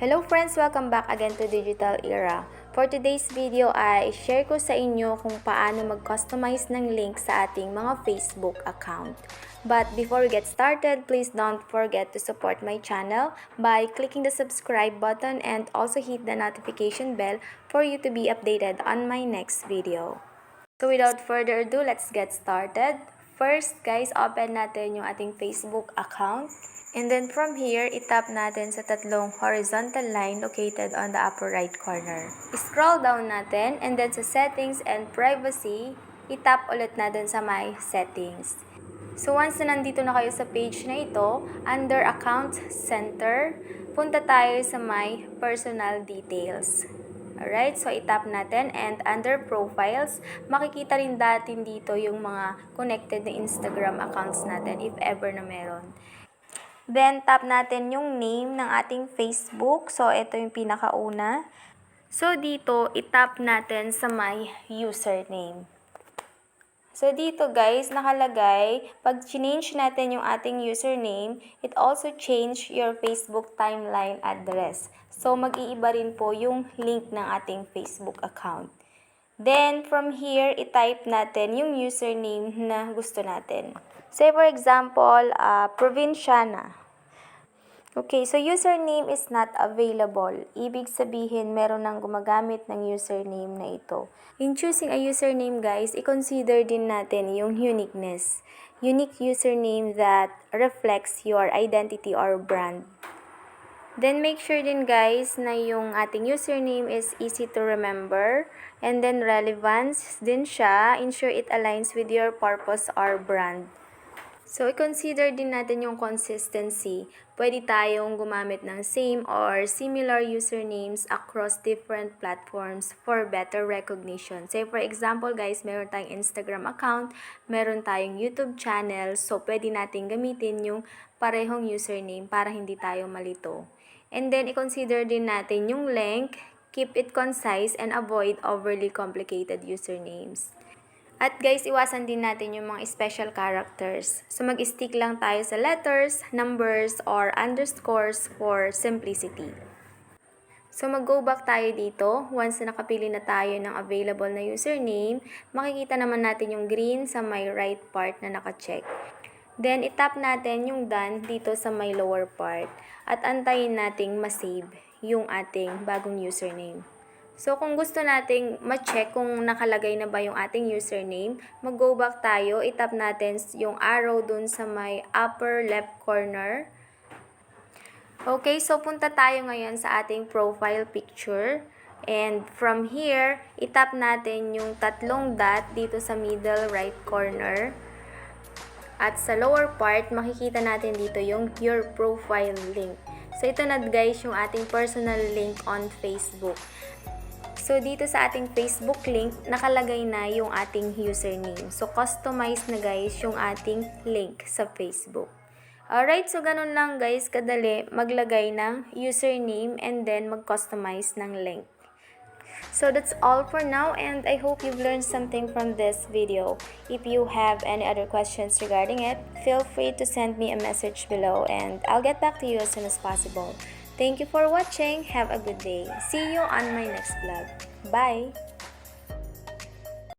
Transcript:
Hello friends! Welcome back again to Digital Era. For today's video ay share ko sa inyo kung paano mag-customize ng link sa ating mga Facebook account. But before we get started, please don't forget to support my channel by clicking the subscribe button and also hit the notification bell for you to be updated on my next video. So without further ado, let's get started. First guys, open natin yung ating Facebook account. And then from here, itap natin sa tatlong horizontal line located on the upper right corner. Scroll down natin and then sa settings and privacy, itap ulit natin sa my settings. So once na nandito na kayo sa page na ito, under account center, punta tayo sa my personal details. Alright, so itap natin and under profiles, makikita rin natin dito yung mga connected na Instagram accounts natin if ever na meron. Then, tap natin yung name ng ating Facebook. So, ito yung pinakauna. So, dito, itap natin sa my username. So, dito guys, nakalagay, pag change natin yung ating username, it also change your Facebook timeline address. So, mag-iiba rin po yung link ng ating Facebook account. Then, from here, itype natin yung username na gusto natin. Say for example, Provinciana. Okay, so username is not available. Ibig sabihin, meron nang gumagamit ng username na ito. In choosing a username guys, i-consider din natin yung uniqueness. Unique username that reflects your identity or brand. Then make sure din guys na yung ating username is easy to remember. And then relevance din siya. Ensure it aligns with your purpose or brand. So, i-consider din natin yung consistency. Pwede tayong gumamit ng same or similar usernames across different platforms for better recognition. Say for example guys, meron tayong Instagram account, meron tayong YouTube channel, so pwede natin gamitin yung parehong username para hindi tayo malito. And then, i-consider din natin yung length, keep it concise, and avoid overly complicated usernames. At guys, iwasan din natin yung mga special characters. So, mag-stick lang tayo sa letters, numbers, or underscores for simplicity. So, mag-go back tayo dito. Once na nakapili na tayo ng available na username, makikita naman natin yung green sa may right part na naka-check. Then, itap natin yung done dito sa may lower part. At antayin nating ma-save yung ating bagong username. So, kung gusto nating ma-check kung nakalagay na ba yung ating username, mag-go back tayo, itap natin yung arrow dun sa may upper left corner. Okay, so punta tayo ngayon sa ating profile picture. And from here, itap natin yung tatlong dot dito sa middle right corner. At sa lower part, makikita natin dito yung your profile link. So, ito na guys yung ating personal link on Facebook. So, dito sa ating Facebook link, nakalagay na yung ating username. So, customize na guys yung ating link sa Facebook. Alright, so ganun lang guys, kadali maglagay ng username and then mag-customize ng link. So, that's all for now and I hope you've learned something from this video. If you have any other questions regarding it, feel free to send me a message below and I'll get back to you as soon as possible. Thank you for watching. Have a good day. See you on my next vlog. Bye!